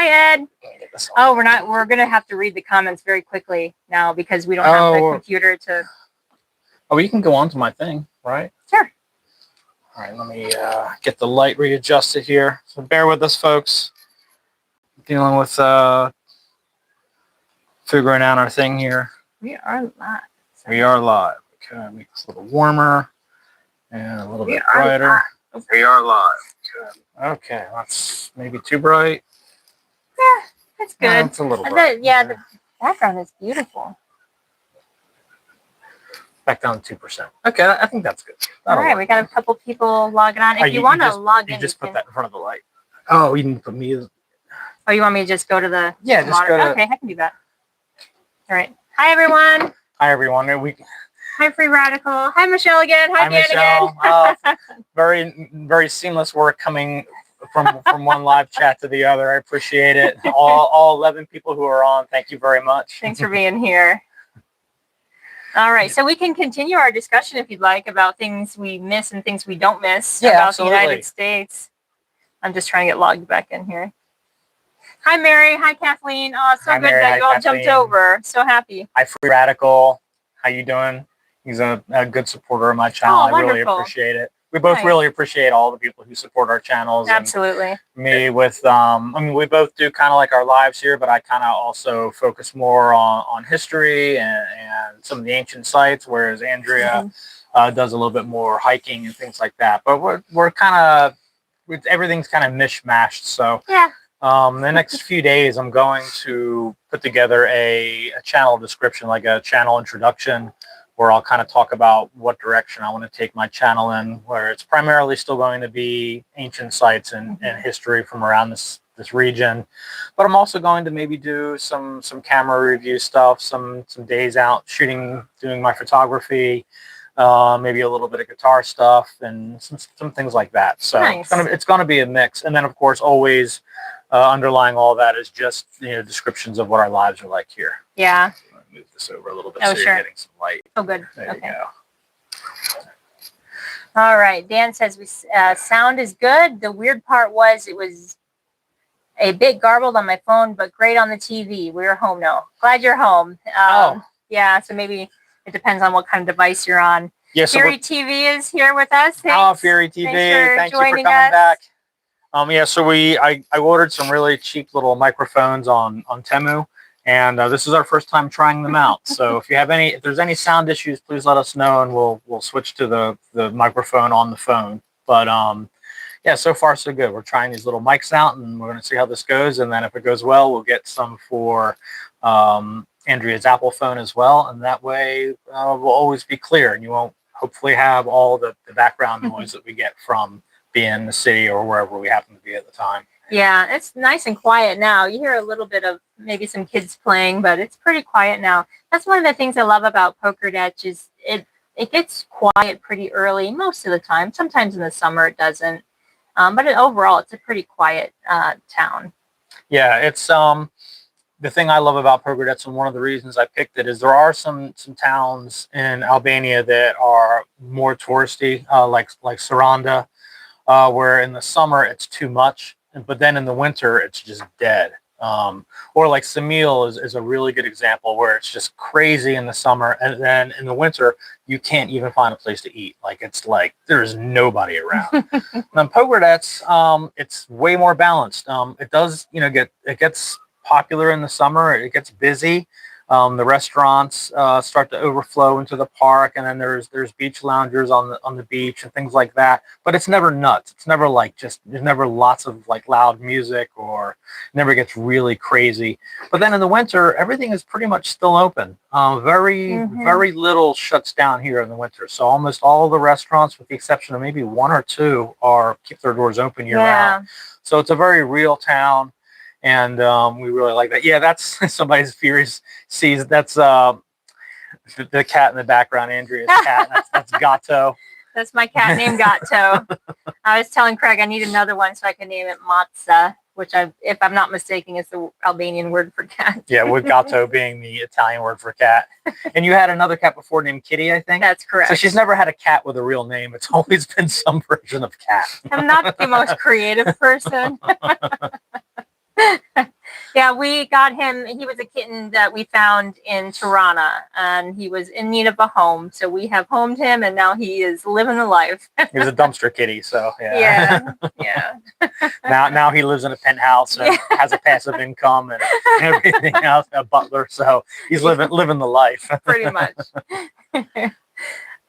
Hi, Ed. Oh, we're going to have to read the comments very quickly now because we don't have the computer to. Oh, you can go on to my thing, right? Sure. All right, let me get the light readjusted here. So bear with us, folks. Dealing with figuring out our thing here. We are live. We are live. Okay, make this a little warmer and a little bit brighter. We are live. Okay, that's maybe too bright. Yeah, that's good. It's a little bright. The background is beautiful. Back down to 2%. Okay, I think that's good. All right, we got a couple people logging on. If you want to log in, you just put that in front of the light. Oh, you can put me as... Oh, you want me to just go to the... Yeah, just go to... Okay, I can do that. All right. Hi, everyone. Hi, everyone. Hi, Free Radical. Hi, Michelle again. Hi, Dan Michelle. again. Very seamless work coming from one live chat to the other. I appreciate it. All 11 people who are on, thank you very much. Thanks for being here. All right, so we can continue our discussion if you'd like about things we miss and things we don't miss about absolutely. the United States. I'm just trying to get logged back in here. Hi, Mary. Hi, Kathleen. Oh, so good that you all jumped over. So happy. Hi, Free Radical. How you doing? He's a good supporter of my channel. I really appreciate it. We both really appreciate all the people who support our channels. Absolutely. And me with, I mean, we both do kind of like our lives here, but I kind of also focus more on history and some of the ancient sites, whereas Andrea does a little bit more hiking and things like that. But we're kind of, everything's kind of mishmashed. So yeah. The next few days, I'm going to put together a channel description, like a channel introduction, where I'll kind of talk about what direction I want to take my channel in, where it's primarily still going to be ancient sites and history from around this region. But I'm also going to maybe do some camera review stuff, some days out shooting, doing my photography, maybe a little bit of guitar stuff and some things like that. So it's gonna be a mix. And then of course always underlying all that is just descriptions of what our lives are like here. Yeah. Move this over a little bit so you're getting some light. Oh, good. There you go. All right. Dan says sound is good. The weird part was it was a bit garbled on my phone, but great on the TV. We're home now. Glad you're home. Yeah. So maybe it depends on what kind of device you're on. Yeah, Fury TV is here with us. Thanks. Oh, Fury TV. Thank you for coming back. Yeah. So I ordered some really cheap little microphones on Temu. And this is our first time trying them out. So if there's any sound issues, please let us know, and we'll switch to the microphone on the phone. But yeah, so far so good. We're trying these little mics out, and we're going to see how this goes. And then if it goes well, we'll get some for Andrea's Apple phone as well. And that way, we'll always be clear, and you won't hopefully have all the background noise that we get from being in the city or wherever we happen to be at the time. Yeah, it's nice and quiet now. You hear a little bit of maybe some kids playing, but it's pretty quiet now. That's one of the things I love about Pokerdetch is it gets quiet pretty early most of the time. Sometimes in the summer it doesn't. But overall, it's a pretty quiet town. Yeah, it's the thing I love about Pokerdetch, and one of the reasons I picked it is there are some towns in Albania that are more touristy, like Saranda, where in the summer it's too much. But then in the winter, it's just dead. Or like Samil is a really good example where it's just crazy in the summer. And then in the winter, you can't even find a place to eat. Like, it's like there's nobody around. And Pokerdetch, it's way more balanced. It does, it gets popular in the summer. It gets busy. The restaurants start to overflow into the park, and then there's beach loungers on the beach and things like that. But it's never nuts. It's never like there's never lots of like loud music, or never gets really crazy. But then in the winter, everything is pretty much still open. Very little shuts down here in the winter. So almost all the restaurants, with the exception of maybe one or two, keep their doors open year round. So it's a very real town. And we really like that. Yeah, that's somebody's Furies sees. That's the cat in the background, Andrea's cat. That's Gato. That's my cat named Gato. I was telling Craig I need another one so I can name it Matza, which if I'm not mistaken, is the Albanian word for cat. Yeah, with Gato being the Italian word for cat. And you had another cat before named Kitty, I think? That's correct. So she's never had a cat with a real name. It's always been some version of cat. I'm not the most creative person. Yeah, we got him. He was a kitten that we found in Tirana, and he was in need of a home. So we have homed him, and now he is living the life. He was a dumpster kitty, so Yeah, yeah. Now he lives in a penthouse and has a passive income and everything else, a butler. So he's living the life. Pretty much.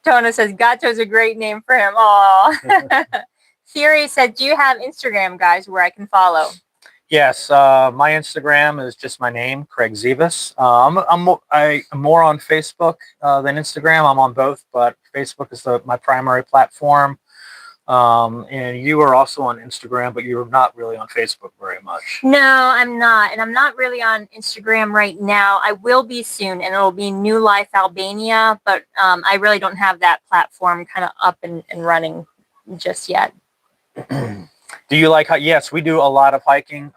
Tona says Gato's a great name for him. Aw. Fury said, "Do you have Instagram, guys, where I can follow?" Yes, my Instagram is just my name, Craig Zivas. I'm more on Facebook than Instagram. I'm on both, but Facebook is my primary platform. And you are also on Instagram, but you're not really on Facebook very much. No, I'm not. And I'm not really on Instagram right now. I will be soon, and it'll be New Life Albania, but I really don't have that platform kind of up and running just yet. Do you like? Yes, we do a lot of hiking.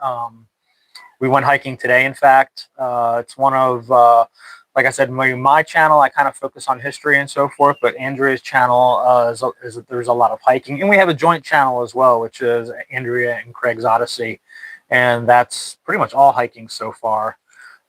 We went hiking today. In fact, it's one of, like I said, my channel. I kind of focus on history and so forth. But Andrea's channel there's a lot of hiking, and we have a joint channel as well, which is Andrea and Craig's Odyssey, and that's pretty much all hiking so far.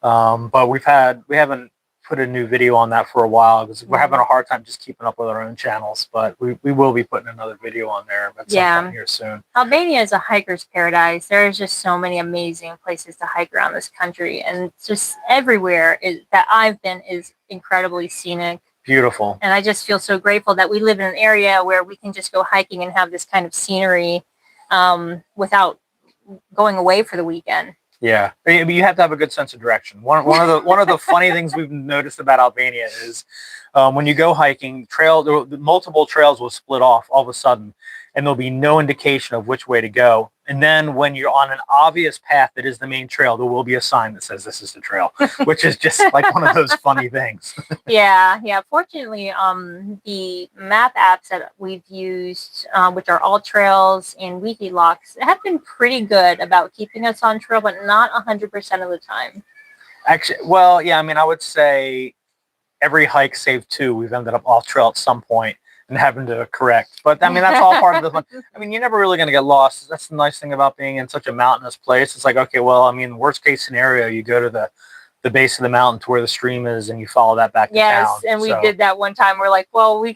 But we haven't put a new video on that for a while because we're having a hard time just keeping up with our own channels, but we will be putting another video on there at some point here soon. Albania is a hiker's paradise. There's just so many amazing places to hike around this country, and just everywhere that I've been is incredibly scenic. Beautiful. And I just feel so grateful that we live in an area where we can just go hiking and have this kind of scenery without going away for the weekend. Yeah, but you have to have a good sense of direction. One of the funny things we've noticed about Albania is when you go hiking, multiple trails will split off all of a sudden, and there'll be no indication of which way to go. And then when you're on an obvious path that is the main trail, there will be a sign that says this is the trail, which is just like one of those funny things. Yeah. Fortunately, the map apps that we've used, which are All Trails and Wikilocks, have been pretty good about keeping us on trail, but not 100% of the time. Actually, well, yeah, I mean, I would say every hike save two, we've ended up off trail at some point and having to correct. But I mean, that's all part of the fun. I mean, you're never really going to get lost. That's the nice thing about being in such a mountainous place. It's like, okay, well, I mean, worst case scenario, you go to the base of the mountain to where the stream is and you follow that back to town. Yes, and we did that one time. We're like, well, we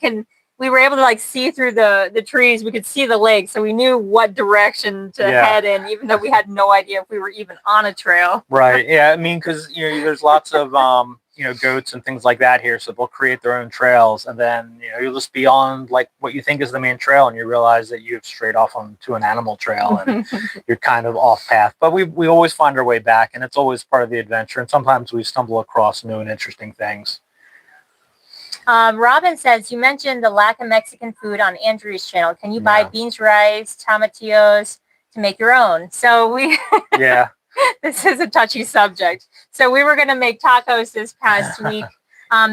were able to like see through the trees. We could see the lake, so we knew what direction to head in, even though we had no idea if we were even on a trail. Right. Yeah. I mean, because there's lots of goats and things like that here, so they'll create their own trails, and then you'll just be on like what you think is the main trail, and you realize that you've strayed off onto an animal trail, and you're kind of off path. But we always find our way back, and it's always part of the adventure. And sometimes we stumble across new and interesting things. Robin says, you mentioned the lack of Mexican food on Andrew's channel. Can you buy beans, rice, tomatillos to make your own? So yeah. This is a touchy subject. So we were going to make tacos this past week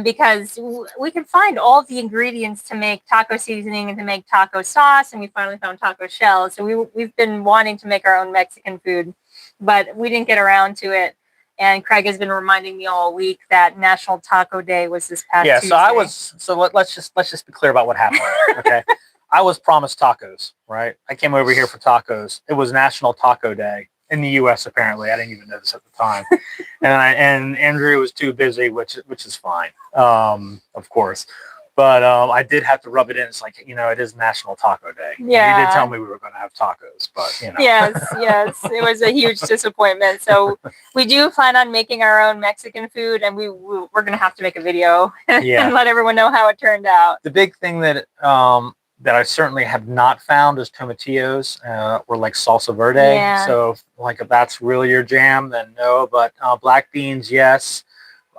because we could find all the ingredients to make taco seasoning and to make taco sauce, and we finally found taco shells. So we've been wanting to make our own Mexican food, but we didn't get around to it. And Craig has been reminding me all week that National Taco Day was this past Tuesday. So let's just be clear about what happened. Okay. I was promised tacos, right? I came over here for tacos. It was National Taco Day in the U.S. apparently. I didn't even know this at the time. and Andrew was too busy, which is fine, of course. But I did have to rub it in. It's like, it is National Taco Day. Yeah. You did tell me we were going to have tacos, but Yes. It was a huge disappointment. So we do plan on making our own Mexican food, and we're going to have to make a video and let everyone know how it turned out. The big thing that I certainly have not found is tomatillos or like salsa verde. Yeah. So like if that's really your jam, then no. But black beans, yes.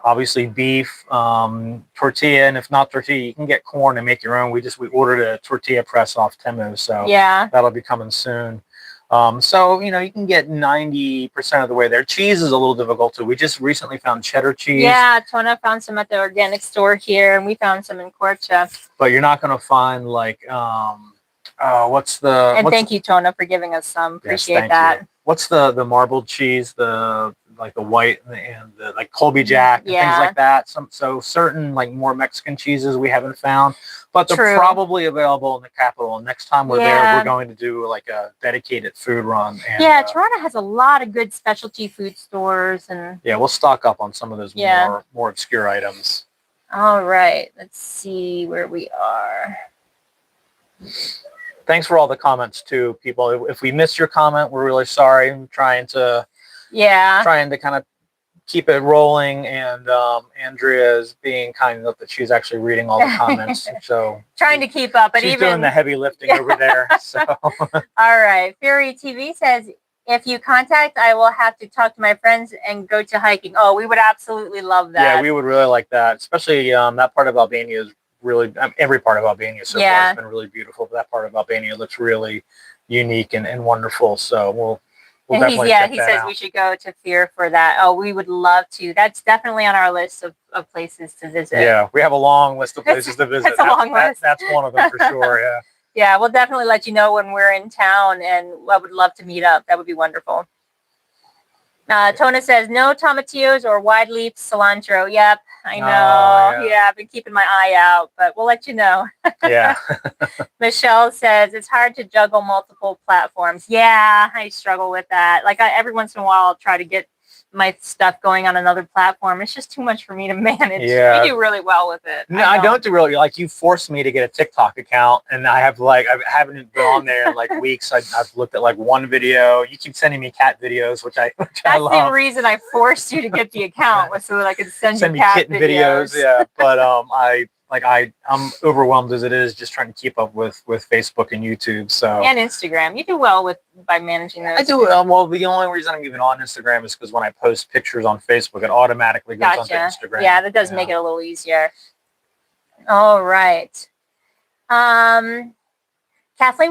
Obviously beef, tortilla, and if not tortilla, you can get corn and make your own. We ordered a tortilla press off Temu, so that'll be coming soon. So you can get 90% of the way there. Cheese is a little difficult too. We just recently found cheddar cheese. Yeah, Tona found some at the organic store here, and we found some in Corcha. But you're not going to find like thank you, Tona, for giving us some. Appreciate that. You. What's the marbled cheese? The like the white and the like Colby Jack and things like that. So certain like more Mexican cheeses we haven't found, but they're probably available in the capital. And next time we're there, we're going to do like a dedicated food run. And, Toronto has a lot of good specialty food stores, and we'll stock up on some of those more obscure items. All right, let's see where we are. Thanks for all the comments too, people. If we missed your comment, we're really sorry. I'm trying to kind of keep it rolling, and Andrea is being kind enough that she's actually reading all the comments. So trying to keep up, but she's doing the heavy lifting over there. So all right, Fury TV says, if you contact, I will have to talk to my friends and go to hiking. Oh, we would absolutely love that. Yeah, we would really like that, especially that part of Albania is really, every part of Albania so far has been really beautiful, but that part of Albania looks really unique and wonderful. So we'll definitely check that out. He says we should go to Fear for that. Oh, we would love to. That's definitely on our list of places to visit. Yeah, we have a long list of places to visit. That's a long list. That's one of them for sure, yeah. Yeah, we'll definitely let you know when we're in town, and I would love to meet up. That would be wonderful. Tona says, no tomatillos or wide leaf cilantro. Yep, I know. Yeah, I've been keeping my eye out, but we'll let you know. Yeah. Michelle says, it's hard to juggle multiple platforms. Yeah, I struggle with that. Like every once in a while, I'll try to get my stuff going on another platform. It's just too much for me to manage. Yeah. You do really well with it. No, I don't do really. Like, you forced me to get a TikTok account, and I haven't been on there in like weeks. I've looked at like one video. You keep sending me cat videos, which I love. That's the reason I forced you to get the account, was so that I could send you cat kitten videos. Yeah, but I'm overwhelmed as it is just trying to keep up with Facebook and YouTube. So and Instagram, you do well by managing those. I do well. The only reason I'm even on Instagram is because when I post pictures on Facebook, it automatically goes onto Instagram. Yeah, that does make it a little easier. All right. Kathleen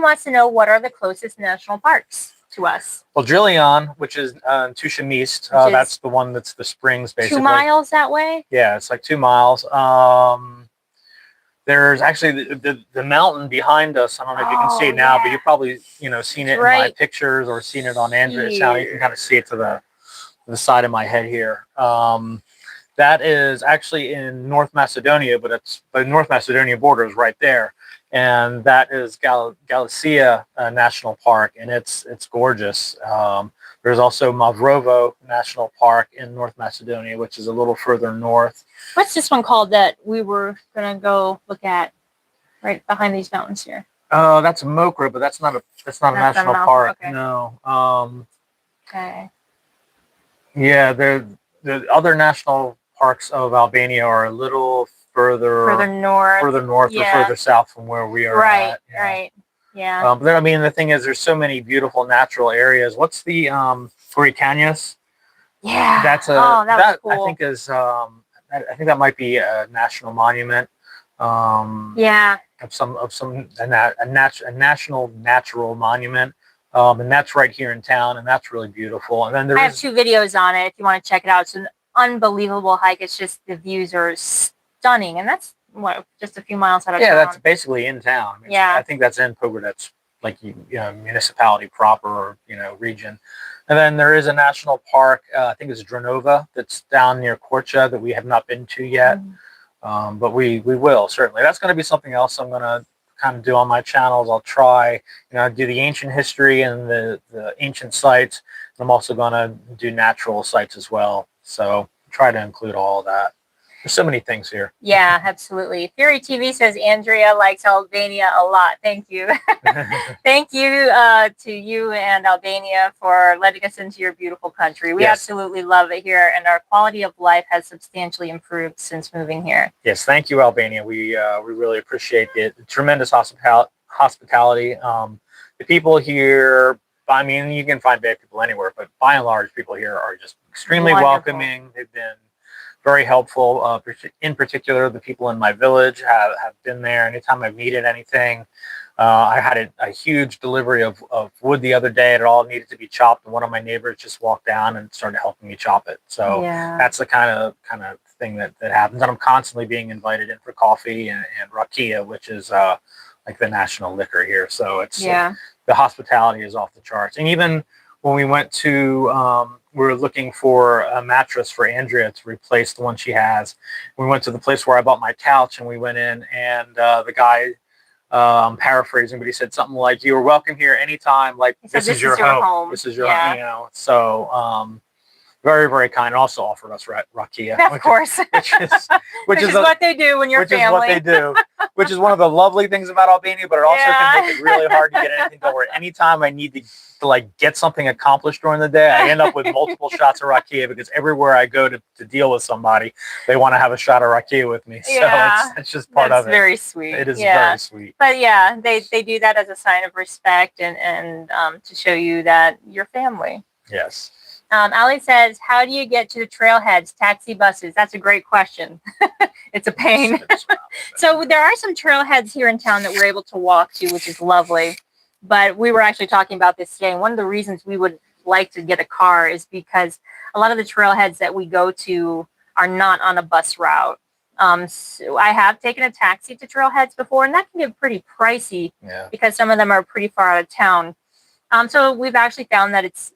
wants to know, what are the closest national parks to us? Well, Drillion, which is Tushimist, that's the one that's the springs, basically. 2 miles that way? Yeah, it's like 2 miles. There's actually the mountain behind us. I don't know if you can see it now, but you've probably seen it in my pictures or seen it on Andrea's channel. You can kind of see it to the side of my head here. That is actually in North Macedonia, but the North Macedonia border is right there, and that is Galicia National Park, and it's gorgeous. There's also Mavrovo National Park in North Macedonia, which is a little further north. What's this one called that we were going to go look at right behind these mountains here? Oh, that's Mokra, but that's not a national park. Okay. No. Okay. Yeah, the other national parks of Albania are a little further north or further south from where we are at. Right. Yeah. But I mean, the thing is, there's so many beautiful natural areas. What's the Furikanyas? Yeah. That's that was cool. I think is I think that might be a national monument. A national natural monument. And that's right here in town, and that's really beautiful. And then I have 2 videos on it if you want to check it out. It's an unbelievable hike. It's just, the views are stunning, and that's just a few miles out of town. Yeah, that's basically in town. I mean, I think that's in Pogradec, like municipality proper, or region. And then there is a national park, I think it's Drenova, that's down near Korcha, that we have not been to yet. But we will, certainly. That's going to be something else I'm going to kind of do on my channels. I'll try, do the ancient history and the ancient sites. And I'm also going to do natural sites as well. So try to include all of that. There's so many things here. Yeah, absolutely. Fury TV says Andrea likes Albania a lot. Thank you. Thank you to you and Albania for letting us into your beautiful country. We absolutely love it here, and our quality of life has substantially improved since moving here. Yes, thank you, Albania. We really appreciate it. Tremendous hospitality. The people here, I mean, you can find bad people anywhere, but by and large, people here are just extremely welcoming. They've been very helpful. In particular, the people in my village have been there anytime I've needed anything. I had a huge delivery of wood the other day. It all needed to be chopped, and one of my neighbors just walked down and started helping me chop it. So that's the kind of thing that happens. And I'm constantly being invited in for coffee and rakia, which is like the national liquor here. So it's the hospitality is off the charts. And even when we went to we're looking for a mattress for Andrea to replace the one she has. We went to the place where I bought my couch, and we went in, and the guy, I'm paraphrasing, but he said something like, "You are welcome here anytime. Like this is your home. This is your home." You know, so very, very kind. And also offered us rakia, Of course, which is what they do when you're family. Which is what they do. Which is one of the lovely things about Albania, but it also can make it really hard to get anything done. Where anytime I need to like get something accomplished during the day, I end up with multiple shots of rakia, because everywhere I go to deal with somebody, they want to have a shot of rakia with me. So it's just part of it. That's very sweet. It is very sweet. But yeah, they do that as a sign of respect and to show you that you're family. Yes. Ali says, how do you get to the trailheads, taxi, buses? That's a great question. It's a pain. So there are some trailheads here in town that we're able to walk to, which is lovely. But we were actually talking about this today. And one of the reasons we would like to get a car is because a lot of the trailheads that we go to are not on a bus route. So I have taken a taxi to trailheads before, and that can get pretty pricey because some of them are pretty far out of town. So we've actually found that it's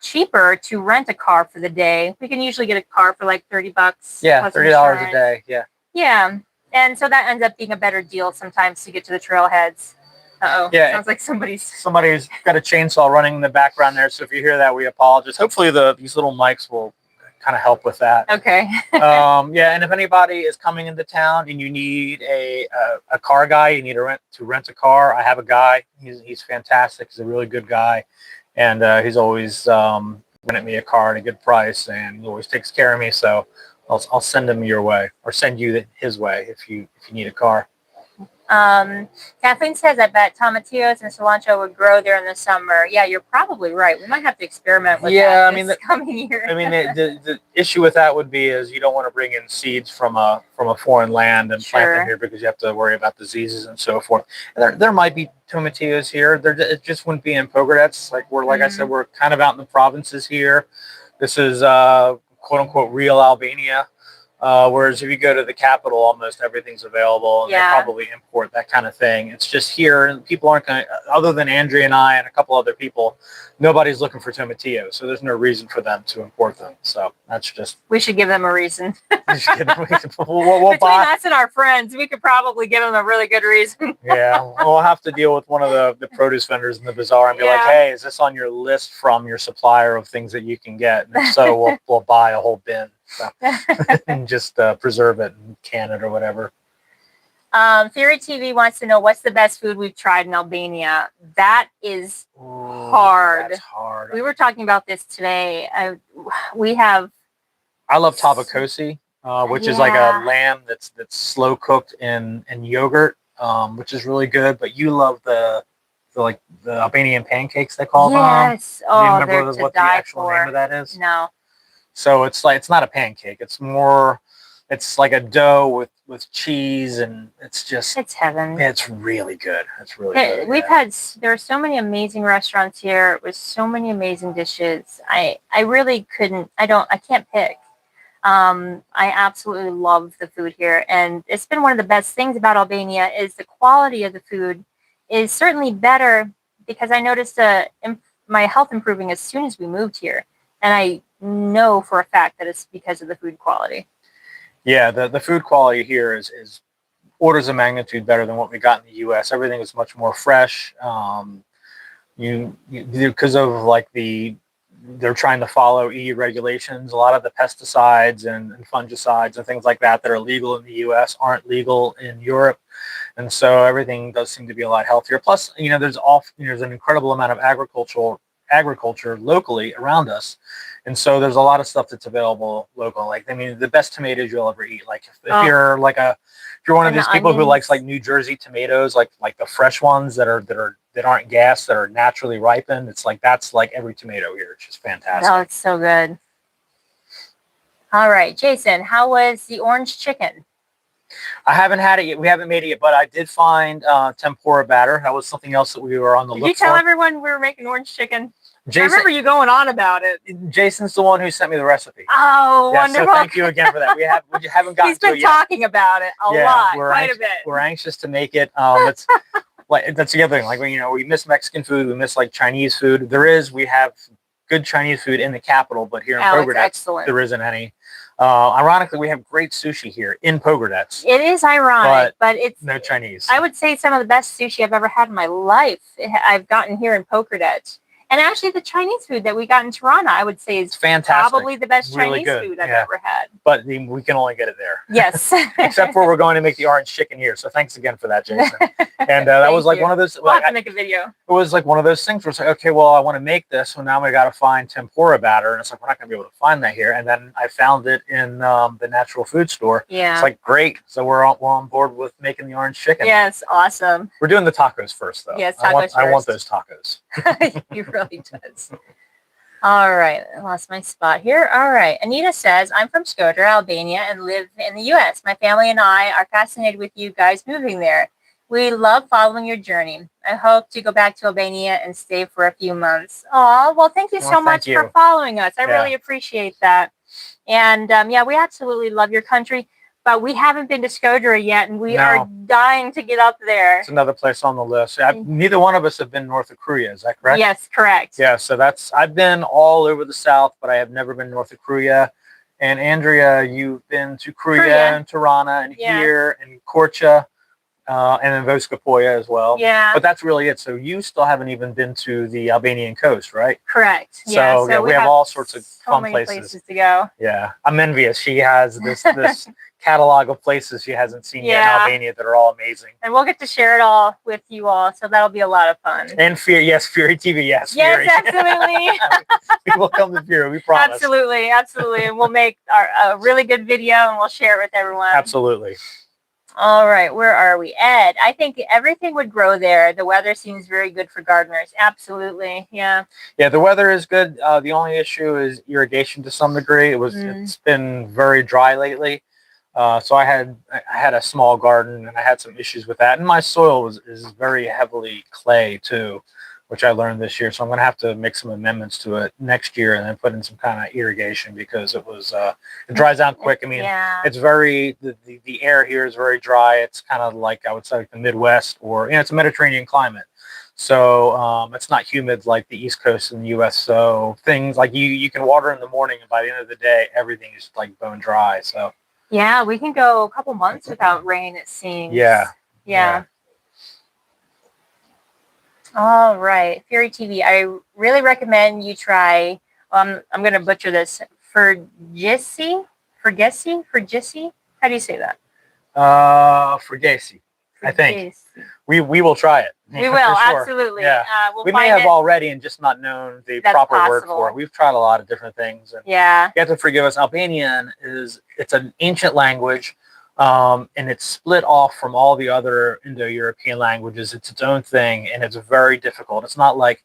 cheaper to rent a car for the day. We can usually get a car for like $30. Yeah, $30 a day. Yeah. Yeah. And so that ends up being a better deal sometimes to get to the trailheads. Uh-oh. Yeah. Sounds like somebody's got a chainsaw running in the background there. So if you hear that, we apologize. Hopefully these little mics will kind of help with that. Okay. Yeah. And if anybody is coming into town and you need a car guy, you need to rent a car, I have a guy. He's fantastic. He's a really good guy. And he's always rented me a car at a good price, and he always takes care of me. So I'll send him your way, or send you his way if you need a car. Kathleen says, I bet tomatillos and cilantro would grow there in the summer. Yeah, you're probably right. We might have to experiment with that this coming year. I mean, the issue with that would be is you don't want to bring in seeds from a foreign land and plant them here, because you have to worry about diseases and so forth. And there might be tomatillos here. It just wouldn't be in Pogradec. Like I said, we're kind of out in the provinces here. This is quote unquote real Albania. Whereas if you go to the capital, almost everything's available, and they probably import that kind of thing. It's just here, and people aren't going to, other than Andrea and I and a couple other people, nobody's looking for tomatillos, so there's no reason for them to import them. So that's just... We should give them a reason. We'll Between us and our friends, we could probably give them a really good reason. Yeah, we'll have to deal with one of the produce vendors in the bazaar and be like, hey, is this on your list from your supplier of things that you can get? And if so, we'll buy a whole bin. So, and just preserve it and can it or whatever. Theory TV wants to know, what's the best food we've tried in Albania? That is hard. That's hard. We were talking about this today. I love tavakosi, which is like a lamb that's slow cooked in yogurt, which is really good. But you love the Albanian pancakes, they call them. Yes. Do you remember what the actual name of that is? No. So it's not a pancake. It's like a dough with cheese, and it's heaven. It's really good. It's really good. There are so many amazing restaurants here with so many amazing dishes. I really I can't pick. I absolutely love the food here, and it's been one of the best things about Albania is the quality of the food is certainly better, because I noticed my health improving as soon as we moved here, and I know for a fact that it's because of the food quality. Yeah, the food quality here is orders of magnitude better than what we got in the U.S. Everything is much more fresh. Because of they're trying to follow EU regulations. A lot of the pesticides and fungicides and things like that are legal in the U.S. aren't legal in Europe, and so everything does seem to be a lot healthier. Plus, there's an incredible amount of agriculture locally around us, and so there's a lot of stuff that's available local. The best tomatoes you'll ever eat. If you're one of these people who likes New Jersey tomatoes, like the fresh ones that aren't gas, that are naturally ripened, that's every tomato here. It's just fantastic. Oh, it's so good. All right, Jason, how was the orange chicken? I haven't had it yet. We haven't made it yet, but I did find tempura batter. That was something else that we were on the look for. Did you tell everyone we were making orange chicken? Jason, I remember you going on about it. Jason's the one who sent me the recipe. Oh, wonderful. So thank you again for that. We haven't gotten to it yet. He's been talking about it a lot, quite a bit. We're anxious to make it. That's the other thing. We miss Mexican food. We miss Chinese food. We have good Chinese food in the capital, but here in Oh, it's Pogradec, excellent. there isn't any. Ironically, we have great sushi here in Pogradec. It is ironic, but it's no Chinese. I would say some of the best sushi I've ever had in my life. I've gotten here in Pokerdetch. And actually, the Chinese food that we got in Toronto, I would say is fantastic. Probably the best really Chinese good. food I've ever had. But we can only get it there. Yes. Except for we're going to make the orange chicken here. So thanks again for that, Jason. And that was like one of those. We'll have to make a video. It was like one of those things where it's like, okay, well, I want to make this. So now we got to find tempura batter. And it's like, we're not going to be able to find that here. And then I found it in the natural food store. Yeah. It's like, great. So we're on board with making the orange chicken. Yes, awesome. We're doing the tacos first, though. Yes, tacos first. I want those tacos. He really does. All right, I lost my spot here. All right, Anita says, I'm from Skopje, Albania, and live in the U.S. My family and I are fascinated with you guys moving there. We love following your journey. I hope to go back to Albania and stay for a few months. Oh, well, thank you so much for following us. I really appreciate that. And yeah, we absolutely love your country. But we haven't been to Skopje yet, and we are dying to get up there. It's another place on the list. Neither one of us have been north of Korea. Is that correct? Yes, correct. Yeah, so I've been all over the south, but I have never been north of Korea. And Andrea, you've been to Korea and Tirana and here and Korcha and then Voskapoya as well. Yeah. But that's really it. So you still haven't even been to the Albanian coast, right? Correct. So, yeah, we have all sorts of fun places to go. Yeah, I'm envious. She has this catalog of places she hasn't seen yet in Albania that are all amazing. And we'll get to share it all with you all, so that'll be a lot of fun. And Fury TV, yes. Yes, Fury. absolutely. We will come to Fury, we promise. Absolutely, absolutely. And we'll make a really good video and we'll share it with everyone. Absolutely. All right, where are we? Ed, I think everything would grow there. The weather seems very good for gardeners. Absolutely, yeah. Yeah, the weather is good. The only issue is irrigation to some degree. It's been very dry lately. So I had a small garden and I had some issues with that. And my soil is very heavily clay too, which I learned this year. So I'm going to have to make some amendments to it next year and then put in some kind of irrigation because it dries out quick. I mean, it's very, the air here is very dry. It's kind of like, I would say, like the Midwest or, it's a Mediterranean climate. So it's not humid like the East Coast in the U.S. So things like you can water in the morning and by the end of the day, everything is like bone dry. So. Yeah, we can go a couple months without rain, it seems. Yeah. All right, Fury TV. I really recommend you try. I'm going to butcher this. Fergisi. How do you say that? Fergisi. I think we will try it. We will, absolutely. Yeah. We may have already and just not known the proper word for it. We've tried a lot of different things. And you have to forgive us. Albanian it's an ancient language, and it's split off from all the other Indo-European languages. It's its own thing, and it's very difficult. It's not like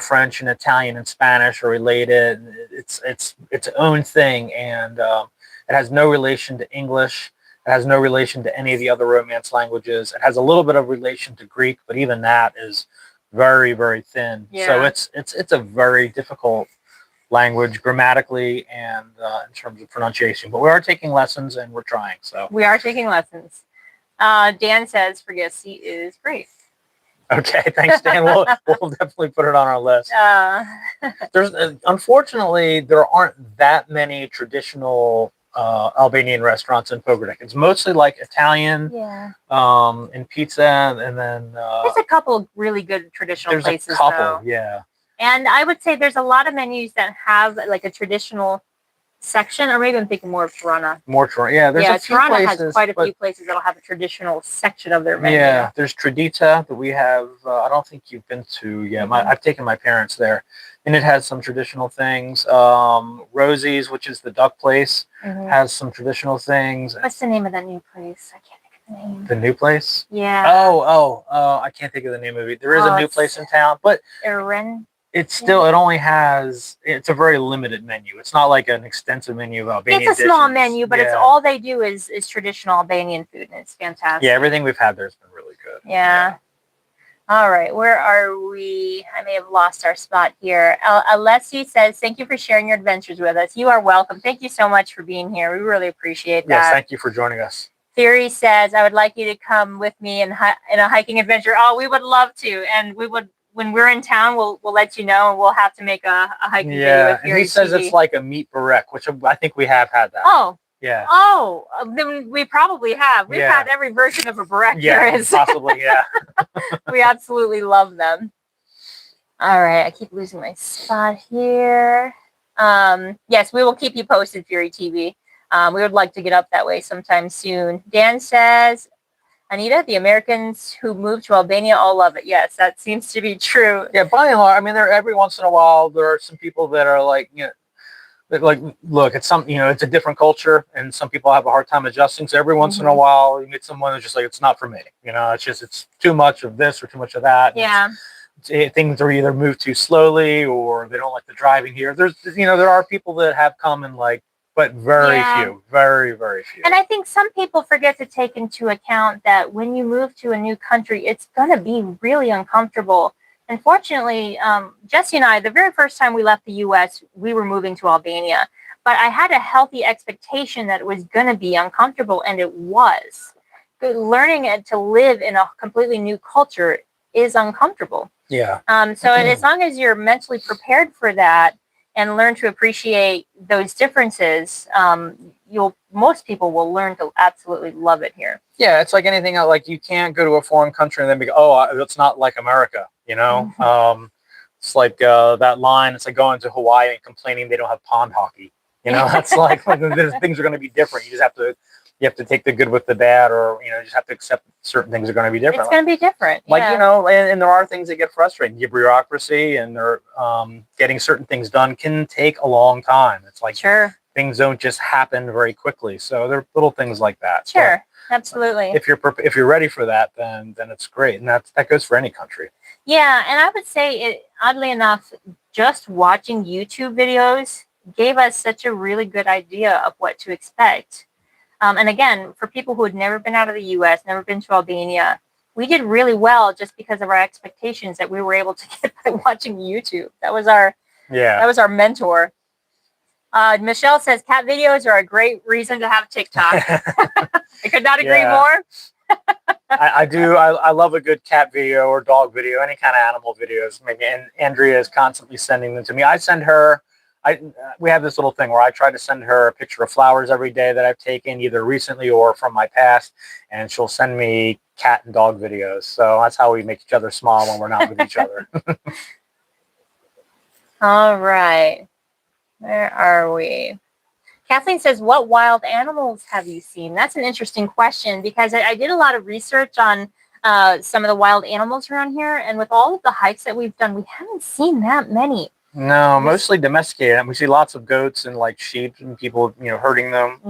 French and Italian and Spanish are related. It's its own thing, and it has no relation to English. It has no relation to any of the other Romance languages. It has a little bit of relation to Greek, but even that is very, very thin. So it's a very difficult language grammatically and in terms of pronunciation. But we are taking lessons and we're trying. So we are taking lessons. Dan says Fergisi is great. Okay, thanks, Dan. We'll definitely put it on our list. There's unfortunately there aren't that many traditional Albanian restaurants in Pogradec. It's mostly like Italian, and pizza, and then there's a couple of really good traditional places. There's a couple, though. And I would say there's a lot of menus that have like a traditional section, or maybe I'm thinking more of Tirana. There's a few Tirana places, has quite a few places that'll have a traditional section of their menu. Yeah, there's Tradita that we have. I don't think you've been to yet. I've taken my parents there. And it has some traditional things. Rosie's, which is the duck place, has some traditional things. What's the name of that new place? I can't think of the name. The new place? Yeah. I can't think of the name of it. There is a new place in town, but it's still, it's a very limited menu. It's not like an extensive menu of Albanian dishes. It's a small menu, but it's all they do is traditional Albanian food, and it's fantastic. Yeah, everything we've had there has been really good. Yeah. All right, where are we? I may have lost our spot here. Alessi says, thank you for sharing your adventures with us. You are welcome. Thank you so much for being here. We really appreciate that. Yes, thank you for joining us. Theory says, I would like you to come with me in a hiking adventure. Oh, we would love to. And we when we're in town, we'll let you know, and we'll have to make a hiking video with and he says it's like a meat barek, which I think we have had that. Oh. Yeah. Oh, then we probably have. We've had every version of a barek there is. Possibly, yeah. We absolutely love them. All right, I keep losing my spot here. Yes, we will keep you posted, Fury TV. We would like to get up that way sometime soon. Dan says, Anita, the Americans who moved to Albania all love it. Yes, that seems to be true. Yeah, by and large, I mean, every once in a while, there are some people that are like, like, look, it's it's a different culture, and some people have a hard time adjusting. So every once in a while, you meet someone who's just like, it's not for me. It's too much of this or too much of that. Yeah. Things are either moved too slowly or they don't like the driving here. There are people that have come and like, but very few, very, very few. And I think some people forget to take into account that when you move to a new country, it's going to be really uncomfortable. Unfortunately, Jesse and I, the very first time we left the U.S., we were moving to Albania. But I had a healthy expectation that it was going to be uncomfortable, and it was. Learning to live in a completely new culture is uncomfortable. Yeah. So as long as you're mentally prepared for that and learn to appreciate those differences, most people will learn to absolutely love it here. Yeah, it's like anything else. Like you can't go to a foreign country and then be, it's not like America, It's like that line. It's like going to Hawaii and complaining they don't have pond hockey. That's like things are going to be different. You have to take the good with the bad, or you just have to accept certain things are going to be different. It's going to be different. Like and there are things that get frustrating. Your bureaucracy and getting certain things done can take a long time. It's like things don't just happen very quickly. So there are little things like that. Sure. Absolutely. If you're ready for that, then it's great, and that goes for any country. Yeah, and I would say, oddly enough, just watching YouTube videos gave us such a really good idea of what to expect. And again, for people who had never been out of the U.S., never been to Albania, we did really well just because of our expectations that we were able to get by watching YouTube. That was our mentor. Michelle says cat videos are a great reason to have TikTok. I could not agree more. I do. I love a good cat video or dog video, any kind of animal videos. And Andrea is constantly sending them to me. I send her. We have this little thing where I try to send her a picture of flowers every day that I've taken, either recently or from my past, and she'll send me cat and dog videos. So that's how we make each other smile when we're not with each other. All right. Where are we? Kathleen says, what wild animals have you seen? That's an interesting question because I did a lot of research on some of the wild animals around here. And with all of the hikes that we've done, we haven't seen that many. No, mostly domesticated. We see lots of goats and like sheep and people, herding them.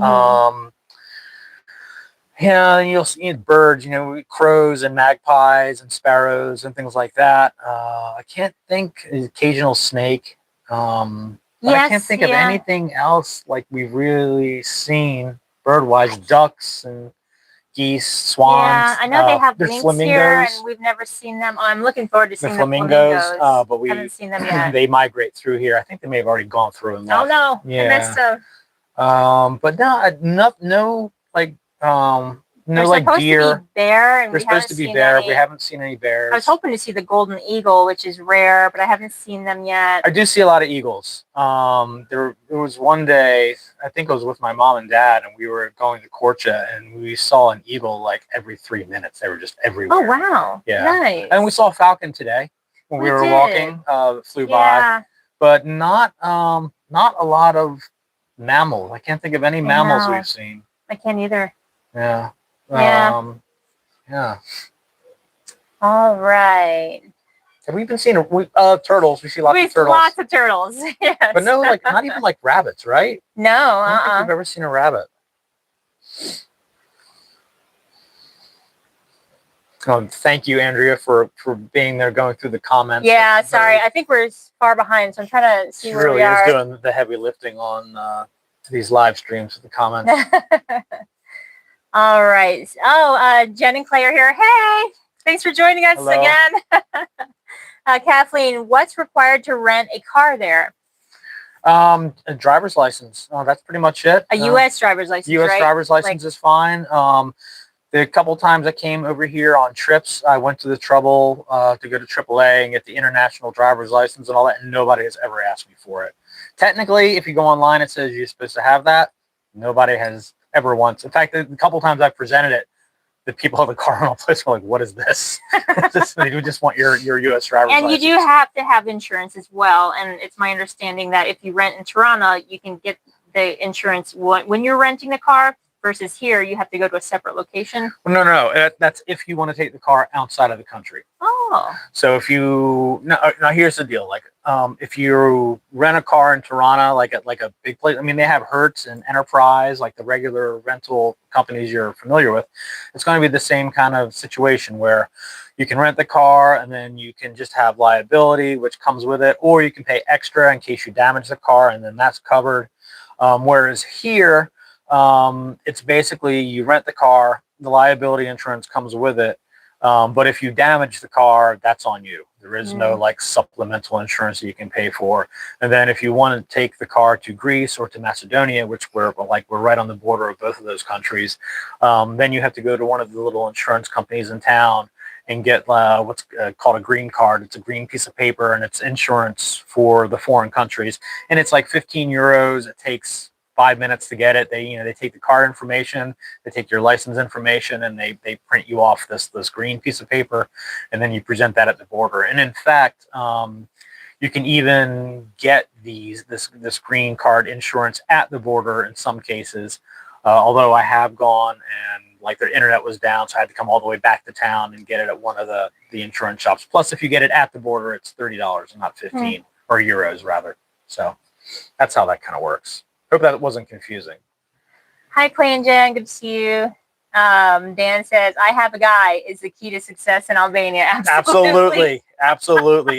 And you'll see birds, crows and magpies and sparrows and things like that. I can't think occasional snake. But I can't think of anything else like we've really seen bird-wise. Ducks and geese, swans. Yeah, I know they have there's lynx flamingos here, and we've never seen them. Oh, I'm looking forward to seeing the flamingos. But we haven't seen them yet. They migrate through here. I think they may have already gone through. And oh no, yeah. I missed them. But no like deer. To be bear, and They're supposed to be bear. We haven't seen any bears. I was hoping to see the golden eagle, which is rare, but I haven't seen them yet. I do see a lot of eagles. There was one day, I think it was with my mom and dad, and we were going to Korcha, and we saw an eagle like every 3 minutes. They were just everywhere. Oh wow! Yeah, nice. And we saw a falcon today when we were walking. Flew by, but not a lot of mammals. I can't think of any mammals we've seen. I can't either. Yeah. Yeah. All right. Have we even seen turtles? We see lots of turtles. Lots of turtles. Yes. But no, like not even like rabbits, right? No. I don't think we've ever seen a rabbit. Thank you, Andrea, for being there, going through the comments. Yeah, sorry. I think we're far behind, so I'm trying to see where we are. She really is doing the heavy lifting on these live streams with the comments. All right. Oh, Jen and Clay are here. Hey, thanks for joining us again. Kathleen, what's required to rent a car there? A driver's license. That's pretty much it. A U.S. driver's license, U.S. right? driver's license is fine. The couple times I came over here on trips, I went to the trouble to go to AAA and get the international driver's license and all that, and nobody has ever asked me for it. Technically, if you go online, it says you're supposed to have that. Nobody has ever once. In fact, the couple times I've presented it, the people at the car rental place were like, "What is this?" They just want your U.S. driver's license. And you do have to have insurance as well. And it's my understanding that if you rent in Toronto, you can get the insurance when you're renting the car. Versus here, you have to go to a separate location. No. That's if you want to take the car outside of the country. Oh. So if you now here's the deal. Like, if you rent a car in Toronto, like at a big place, I mean, they have Hertz and Enterprise, like the regular rental companies you're familiar with. It's going to be the same kind of situation where you can rent the car and then you can just have liability, which comes with it, or you can pay extra in case you damage the car, and then that's covered. Whereas here, it's basically you rent the car, the liability insurance comes with it. But if you damage the car, that's on you. There is no like supplemental insurance that you can pay for. And then if you want to take the car to Greece or to Macedonia, which we're right on the border of both of those countries, then you have to go to one of the little insurance companies in town and get what's called a green card. It's a green piece of paper and it's insurance for the foreign countries. And it's like 15 euros. It takes 5 minutes to get it. They take the car information, they take your license information, and they print you off this green piece of paper, and then you present that at the border. And in fact, you can even get this green card insurance at the border in some cases. Although I have gone and like their internet was down, so I had to come all the way back to town and get it at one of the insurance shops. Plus, if you get it at the border, it's $30 and not 15 or euros rather. So that's how that kind of works. Hope that wasn't confusing. Hi, Clay and Jen. Good to see you. Dan says, "I have a guy" is the key to success in Albania. Absolutely.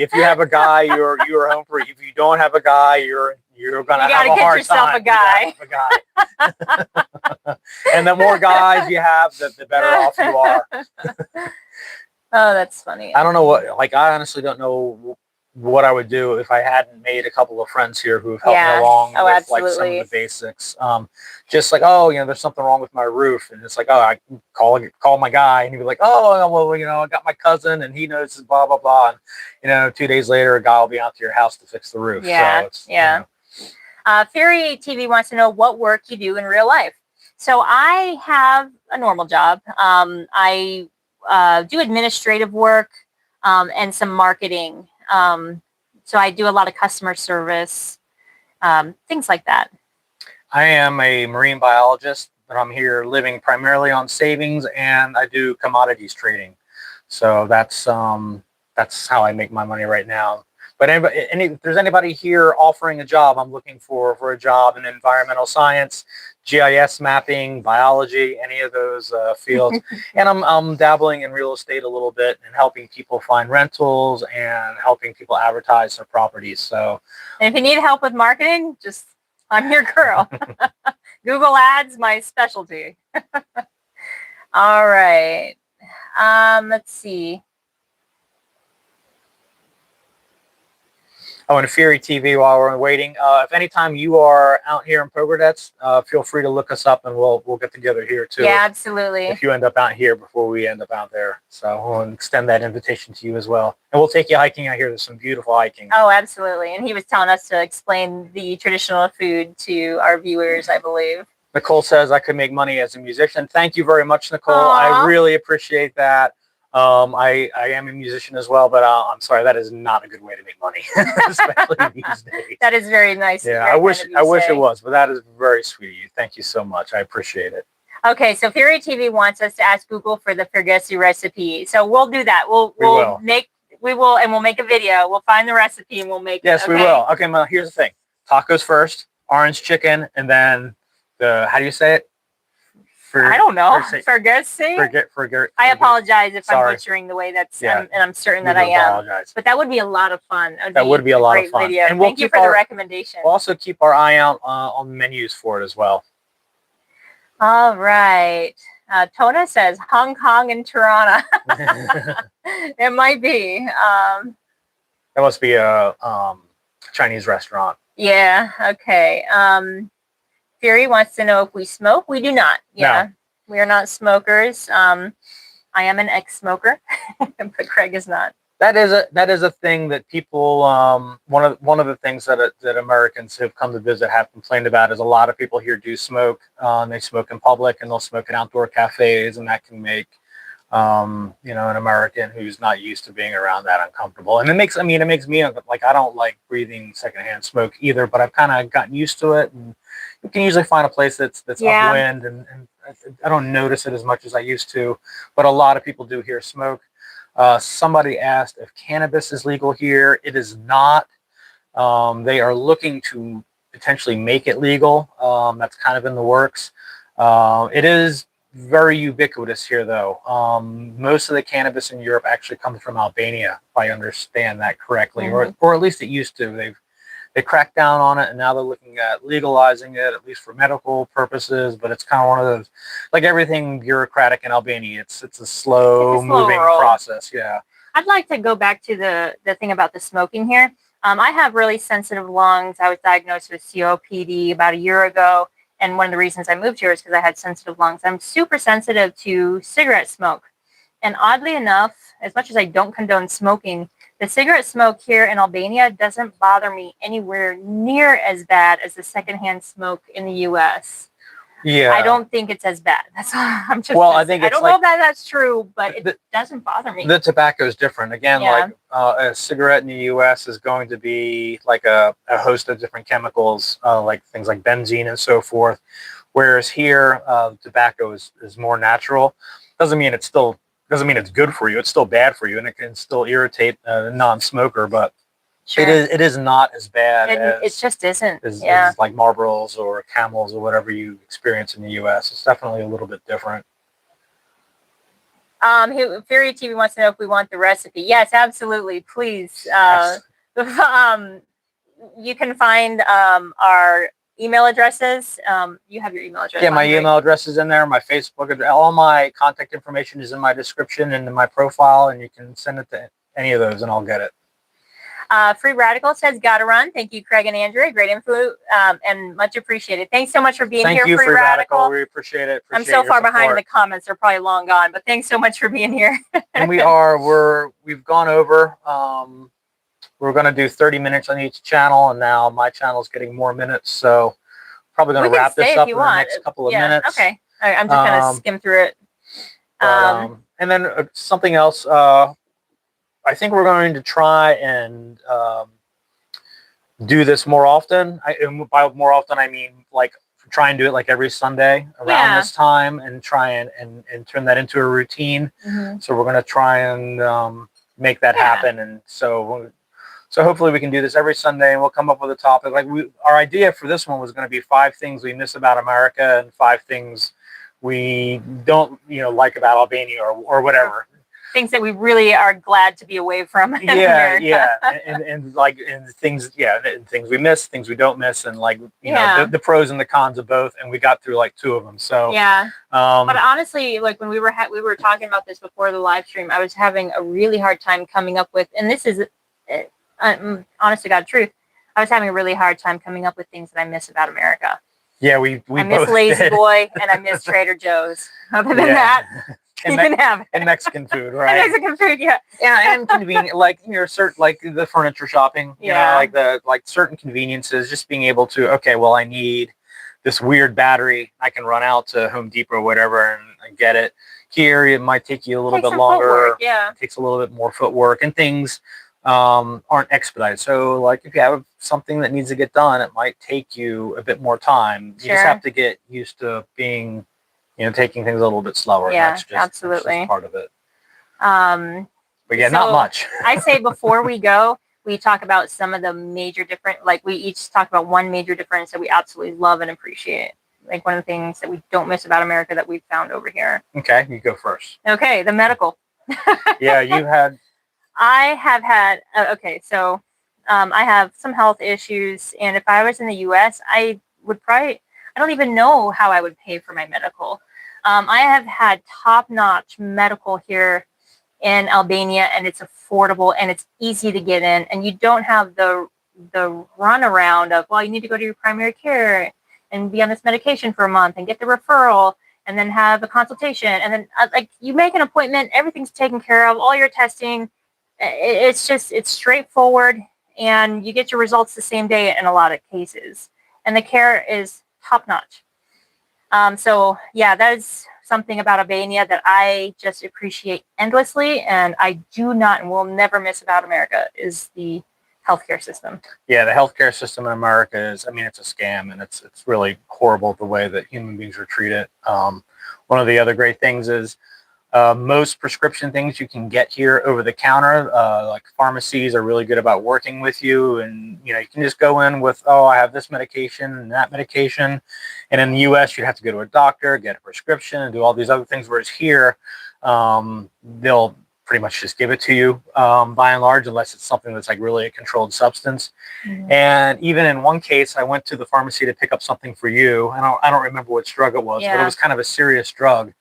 If you have a guy, you're home free. If you don't have a guy, you're gonna have a hard time. You gotta get yourself a guy. And the more guys you have, the better off you are. Oh, that's funny. I don't know I honestly don't know what I would do if I hadn't made a couple of friends here who have helped me along with like some of the basics. Just like, there's something wrong with my roof, and it's like, I can call my guy, and he'd be like, I got my cousin, and he knows blah blah blah, and 2 days later, a guy will be out to your house to fix the roof. Fury TV wants to know what work you do in real life. So I have a normal job. I do administrative work and some marketing. So I do a lot of customer service, things like that. I am a marine biologist, but I'm here living primarily on savings, and I do commodities trading. So that's how I make my money right now. But if there's anybody here offering a job, I'm looking for a job in environmental science, GIS mapping, biology, any of those fields. And I'm dabbling in real estate a little bit and helping people find rentals and helping people advertise their properties. So, and if you need help with marketing, I'm your girl. Google Ads, my specialty. All right. Let's see. Oh, and Fury TV, while we're waiting, if anytime you are out here in Pogradets, feel free to look us up, and we'll get together here too. Yeah, absolutely. If you end up out here before we end up out there, so we'll extend that invitation to you as well, and we'll take you hiking out here. There's some beautiful hiking. Oh, absolutely. And he was telling us to explain the traditional food to our viewers, I believe. Nicole says I could make money as a musician. Thank you very much, Nicole. Aww. I really appreciate that. I am a musician as well, but I'm sorry, that is not a good way to make money, especially these days. That is very nice. Yeah, I wish it was, but that is very sweet of you. Thank you so much. I appreciate it. Okay, so Fury TV wants us to ask Google for the Fergesi recipe. So we'll do that. We'll make a video. We'll find the recipe and we'll make it. Yes, we will. Okay, well, here's the thing. Tacos first, orange chicken, and then how do you say it? I don't know. Fergesi? I apologize if I'm butchering the way that's, and I'm certain that I am. But that would be a lot of fun. That would be a lot of fun. Video. And thank you for the recommendation. We'll also keep our eye out on menus for it as well. All right. Tona says Hong Kong and Toronto. It might be. That must be a Chinese restaurant. Yeah. Okay. Fury wants to know if we smoke. We do not. Yeah. We are not smokers. I am an ex-smoker, but Craig is not. That is a thing that people one of the things that Americans who've come to visit have complained about is a lot of people here do smoke. They smoke in public and they'll smoke in outdoor cafes, and that can make an American who's not used to being around that uncomfortable. And it makes me like, I don't like breathing secondhand smoke either, but I've kind of gotten used to it, and you can usually find a place that's upwind, and I don't notice it as much as I used to, but a lot of people do here smoke. Somebody asked if cannabis is legal here. It is not. They are looking to potentially make it legal. That's kind of in the works. It is very ubiquitous here, though. Most of the cannabis in Europe actually comes from Albania, if I understand that correctly, or at least it used to. They cracked down on it, and now they're looking at legalizing it, at least for medical purposes. But it's kind of one of those, like everything bureaucratic in Albania, it's a slow moving process. Yeah. I'd like to go back to the thing about the smoking here. I have really sensitive lungs. I was diagnosed with COPD about a year ago. And one of the reasons I moved here is because I had sensitive lungs. I'm super sensitive to cigarette smoke. And oddly enough, as much as I don't condone smoking, the cigarette smoke here in Albania doesn't bother me anywhere near as bad as the secondhand smoke in the U.S. Yeah, I don't think it's as bad. That's all. I'm just. Well, I think I don't know if that's true, but it doesn't bother me. The tobacco is different. Again, like a cigarette in the U.S. is going to be like a host of different chemicals, like things like benzene and so forth. Whereas here, tobacco is more natural. Doesn't mean it's good for you. It's still bad for you, and it can still irritate a non-smoker. But sure. it is not as bad as it just isn't. As like Marlboros or Camels or whatever you experience in the U.S. It's definitely a little bit different. Fury TV wants to know if we want the recipe. Yes, absolutely. Please. You can find our email addresses. You have your email address. Yeah, my email address is in there. My Facebook address. All my contact information is in my description and in my profile, and you can send it to any of those, and I'll get it. Free Radical says, gotta run. Thank you, Craig and Andrea. Great info and much appreciated. Thanks so much for being here, Free Radical. We appreciate it. I'm so far behind in the comments. They're probably long gone, but thanks so much for being here. And we've gone over. We're going to do 30 minutes on each channel, and now my channel is getting more minutes. So probably going to wrap this up in the next couple of minutes. Okay. All right, I'm just going to skim through it. And then something else. I think we're going to try and do this more often. And by more often, I mean like try and do it like every Sunday around this time, and try and turn that into a routine. So we're going to try and make that happen. And so hopefully we can do this every Sunday, and we'll come up with a topic. Like our idea for this one was going to be 5 things we miss about America and 5 things we don't like about Albania or whatever. Things that we really are glad to be away from. And things we miss, things we don't miss, and like know the pros and the cons of both. And we got through like 2 of them. So but honestly, like when we were talking about this before the live stream, I was having a really hard time coming up with, and this is honest to God truth, I was having a really hard time coming up with things that I miss about America. Yeah, we I miss Lazy Boy and I miss Trader Joe's. Other than that. And Mexican food, right? And Mexican food, and convenient, like certain like the furniture shopping, like certain conveniences. Just being able to, okay, well, I need this weird battery. I can run out to Home Depot or whatever and get it. Here, it might take you a little bit longer. It takes a little bit more footwork, and things aren't expedited. So, like if you have something that needs to get done, it might take you a bit more time. You just have to get used to being. Taking things a little bit slower. Yeah, that's absolutely part of it. But yeah, not much. I say before we go, we talk about some of the major different, like we each talk about one major difference that we absolutely love and appreciate. Like one of the things that we don't miss about America that we've found over here. Okay, you go first. Okay, the medical. Yeah, you had. I have had, okay, so I have some health issues, and if I was in the U.S., I would probably, I don't even know how I would pay for my medical. I have had top-notch medical here in Albania, and it's affordable and it's easy to get in, and you don't have the runaround of, well, you need to go to your primary care and be on this medication for a month and get the referral and then have a consultation, and then like you make an appointment, everything's taken care of, all your testing. It's straightforward, and you get your results the same day in a lot of cases, and the care is top notch. So yeah, that is something about Albania that I just appreciate endlessly, and I do not and will never miss about America is the healthcare system. Yeah, the healthcare system in America is, I mean, it's a scam, and it's really horrible the way that human beings are treated. One of the other great things is most prescription things you can get here over the counter. Like pharmacies are really good about working with you, and you can just go in with, oh, I have this medication and that medication. And in the U.S., you'd have to go to a doctor, get a prescription, and do all these other things. Whereas here, they'll pretty much just give it to you by and large, unless it's something that's like really a controlled substance. Mm-hmm. And even in one case, I went to the pharmacy to pick up something for you. I don't remember which drug it was, but it was kind of a serious drug.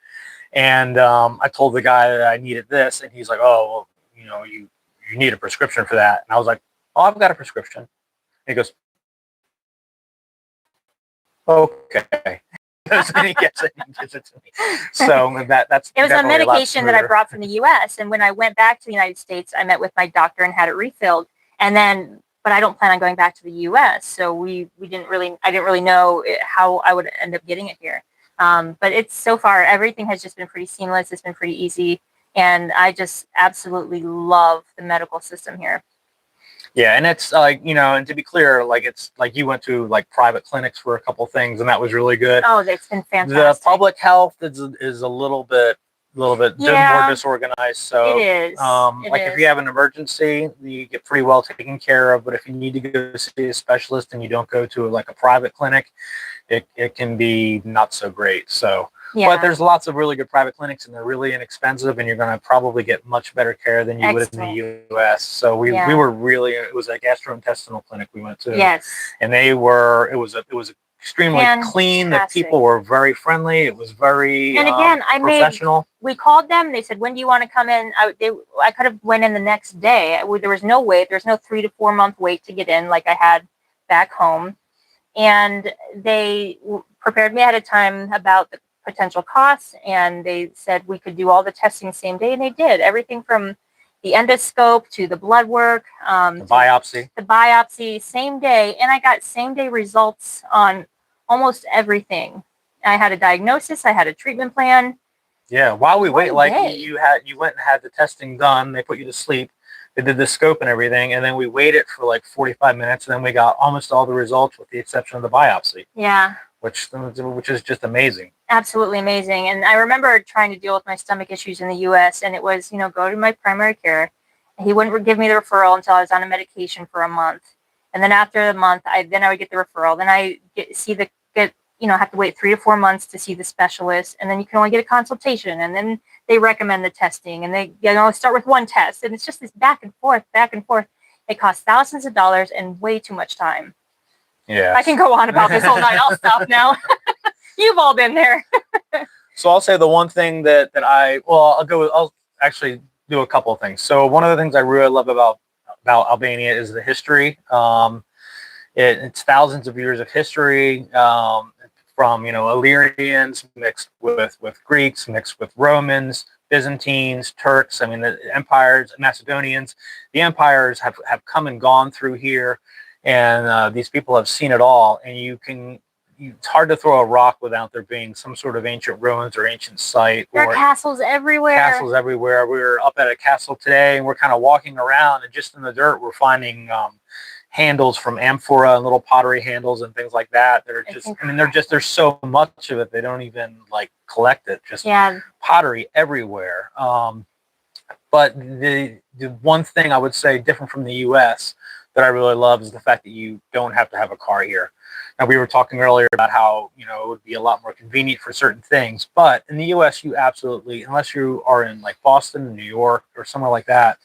And I told the guy that I needed this, and he's like, "Oh, well, you need a prescription for that." And I was like, "Oh, I've got a prescription." And he goes, "Okay." And he gives it to me. So that's it was a medication that I brought from the U.S. And when I went back to the United States, I met with my doctor and had it refilled. And then, but I don't plan on going back to the U.S. So I didn't really know how I would end up getting it here. But it's so far, everything has just been pretty seamless. It's been pretty easy. And I just absolutely love the medical system here. Yeah. And it's like, and to be clear, like it's like you went to like private clinics for a couple things, and that was really good. Oh, it's been fantastic. The public health is a little bit more disorganized. So it is. If you have an emergency, you get pretty well taken care of. But if you need to go see a specialist and you don't go to like a private clinic, it can be not so great. So, but there's lots of really good private clinics, and they're really inexpensive, and you're going to probably get much better care than you would in the U.S. So we were really, it was a gastrointestinal clinic we went to. Yes. And it was extremely clean. The people were very friendly. It was very professional. We called them. They said, "When do you want to come in?" I could have went in the next day. There was no wait. There's no 3 to 4 month wait to get in like I had back home. And they prepared me ahead of time about the potential costs, and they said we could do all the testing same day, and they did everything from the endoscope to the blood work, the biopsy, same day, and I got same day results on almost everything. I had a diagnosis, I had a treatment plan. Yeah, while we wait, like you went and had the testing done. They put you to sleep. They did the scope and everything, and then we waited for like 45 minutes, and then we got almost all the results with the exception of the biopsy. Yeah. Which is just amazing. Absolutely amazing. And I remember trying to deal with my stomach issues in the U.S., and it was, go to my primary care. He wouldn't give me the referral until I was on a medication for a month. And then after the month, I would get the referral. Then I have to wait 3 to 4 months to see the specialist, and then you can only get a consultation, and then they recommend the testing, and they start with one test, and it's just this back and forth. It costs thousands of dollars and way too much time. Yeah, I can go on about this all night. I'll stop now. You've all been there. So I'll say the one thing I'll actually do a couple of things. So one of the things I really love about Albania is the history. It's thousands of years of history, from Illyrians mixed with Greeks, mixed with Romans, Byzantines, Turks. I mean, the empires, Macedonians, the empires have come and gone through here, and these people have seen it all. And it's hard to throw a rock without there being some sort of ancient ruins or ancient site. There are castles everywhere. We were up at a castle today, and we're kind of walking around, and just in the dirt, we're finding handles from amphora and little pottery handles and things like that. They're just, there's so much of it, they don't even like collect it. Just pottery everywhere. But the one thing I would say different from the U.S. that I really love is the fact that you don't have to have a car here. Now, we were talking earlier about how, it would be a lot more convenient for certain things. But in the U.S., you absolutely, unless you are in like Boston, New York, or somewhere like that,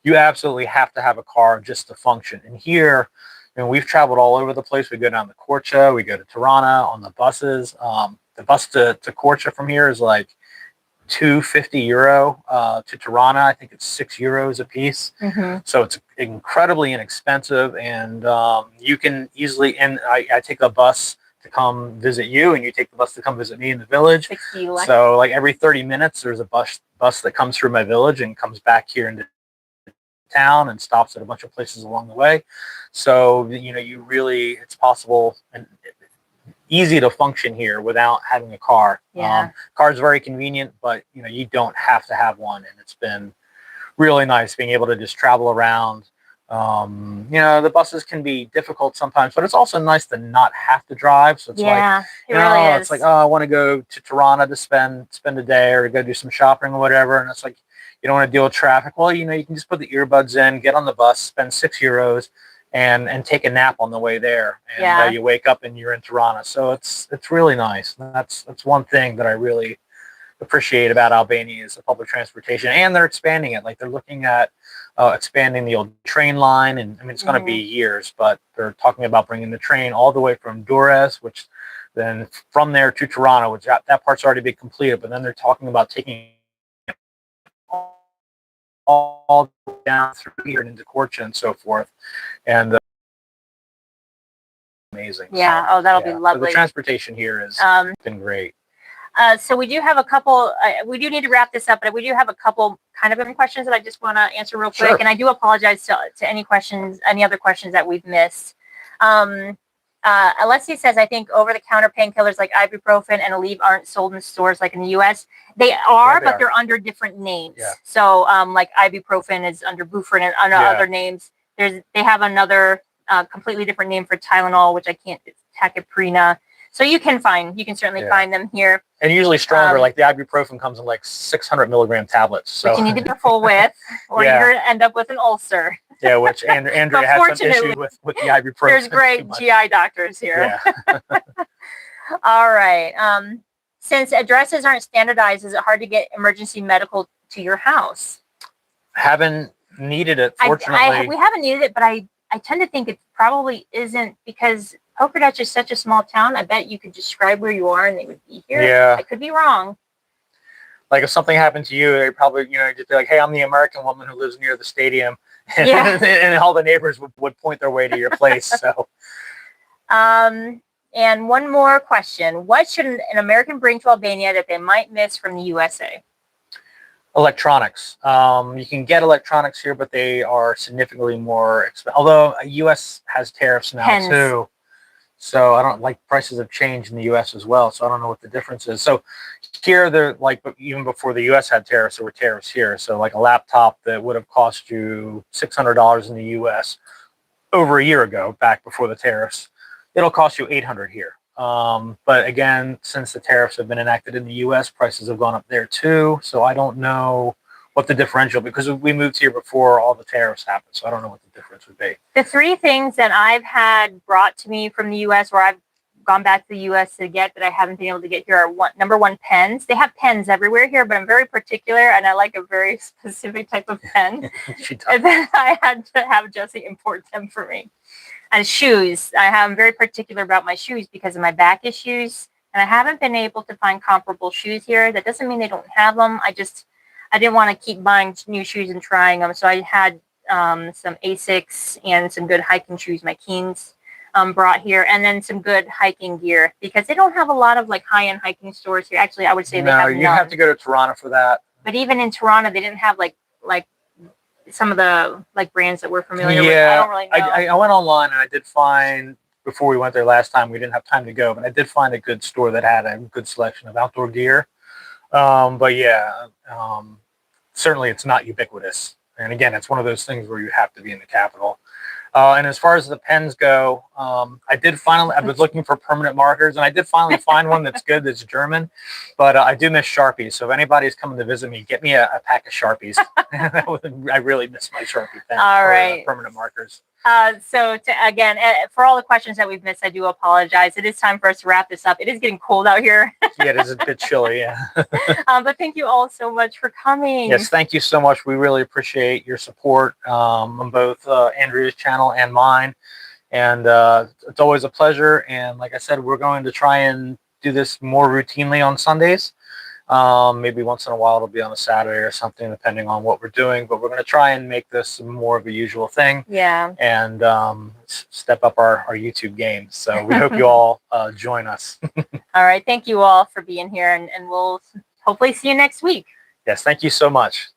you absolutely have to have a car just to function. And here, we've traveled all over the place. We go down to Korcha, we go to Tirana on the buses. The bus to Korcha from here is like €250 to Tirana. I think it's €6 a piece. Mm-hmm. So it's incredibly inexpensive, and you can easily. And I take a bus to come visit you, and you take the bus to come visit me in the village. So like every 30 minutes, there's a bus that comes through my village and comes back here into town and stops at a bunch of places along the way. So, you really, it's possible and easy to function here without having a car. Yeah. Car is very convenient, but you don't have to have one, and it's been really nice being able to just travel around. The buses can be difficult sometimes, but it's also nice to not have to drive. So it's it's like, oh, I want to go to Toronto to spend a day or go do some shopping or whatever, and it's like you don't want to deal with traffic. Well, you can just put the earbuds in, get on the bus, spend €6, and take a nap on the way there, and you wake up and you're in Toronto. So it's really nice. That's one thing that I really appreciate about Albania is the public transportation, and they're expanding it. Like they're looking at expanding the old train line, and I mean it's going to be years, but they're talking about bringing the train all the way from Dores, which then from there to Toronto, which that part's already been completed. But then they're talking about taking it all down through here and into Korcha and so forth, and amazing. Yeah. So, that'll be lovely. So the transportation here has been great. So we do have a couple, we do need to wrap this up, but we do have a couple kind of questions that I just want to answer real quick. Sure. And I do apologize to any other questions that we've missed. Alessia says, I think over-the-counter painkillers like ibuprofen and Aleve aren't sold in stores like in the U.S. They are, but they're under different names. Yeah. So like ibuprofen is under Buford and under other names. They have another completely different name for Tylenol, which I can't, it's Tacaprina. So you can certainly find them here. And usually stronger, like the ibuprofen comes in like 600 milligram tablets. So which you need to be careful with, or you're going to end up with an ulcer. Yeah, which Andrea has some issues with the ibuprofen. There's great GI doctors here. Yeah. All right. Since addresses aren't standardized, is it hard to get emergency medical to your house? Haven't needed it, fortunately. We haven't needed it, but I tend to think it probably isn't, because Pokerdach is such a small town. I bet you could describe where you are and they would be here. Yeah. I could be wrong. Like if something happened to you, they probably, just be like, hey, I'm the American woman who lives near the stadium. And all the neighbors would point their way to your place. So. And one more question. What should an American bring to Albania that they might miss from the USA? Electronics. You can get electronics here, but they are significantly more expensive. Although U.S. has tariffs now too. So I don't prices have changed in the U.S. as well. So I don't know what the difference is. So here, they're even before the U.S. had tariffs, there were tariffs here. So like a laptop that would have cost you $600 in the U.S. over a year ago, back before the tariffs, it'll cost you $800 here. But again, since the tariffs have been enacted in the U.S., prices have gone up there too. So I don't know what the differential, because we moved here before all the tariffs happened. So I don't know what the difference would be. The three things that I've had brought to me from the U.S., where I've gone back to the U.S. to get that I haven't been able to get here, are number one, pens. They have pens everywhere here, but I'm very particular and I like a very specific type of pen. And then I had to have Jesse import them for me. And shoes. I'm very particular about my shoes because of my back issues. And I haven't been able to find comparable shoes here. That doesn't mean they don't have them. I didn't want to keep buying new shoes and trying them. So I had some Asics and some good hiking shoes, my Keens, brought here. And then some good hiking gear, because they don't have a lot of high-end hiking stores here. Actually, I would say they have none. You have to go to Toronto for that. But even in Toronto, they didn't have like some of the brands that we're familiar with. I don't really know. I went online and I did find, before we went there last time, we didn't have time to go, but I did find a good store that had a good selection of outdoor gear. But yeah, certainly it's not ubiquitous. And again, it's one of those things where you have to be in the capital. And as far as the pens go, I was looking for permanent markers, and I did finally find one that's good, that's German, but I do miss Sharpies. So if anybody's coming to visit me, get me a pack of Sharpies. I really miss my Sharpie pen for permanent markers. Again, for all the questions that we've missed, I do apologize. It is time for us to wrap this up. It is getting cold out here. Yeah, it is a bit chilly, yeah. But thank you all so much for coming. Yes, thank you so much. We really appreciate your support on both Andrea's channel and mine. And it's always a pleasure. And like I said, we're going to try and do this more routinely on Sundays. Maybe once in a while it'll be on a Saturday or something, depending on what we're doing. But we're going to try and make this more of a usual thing. Yeah. And step up our YouTube game. So we hope you all join us. All right. Thank you all for being here, and we'll hopefully see you next week. Yes, thank you so much.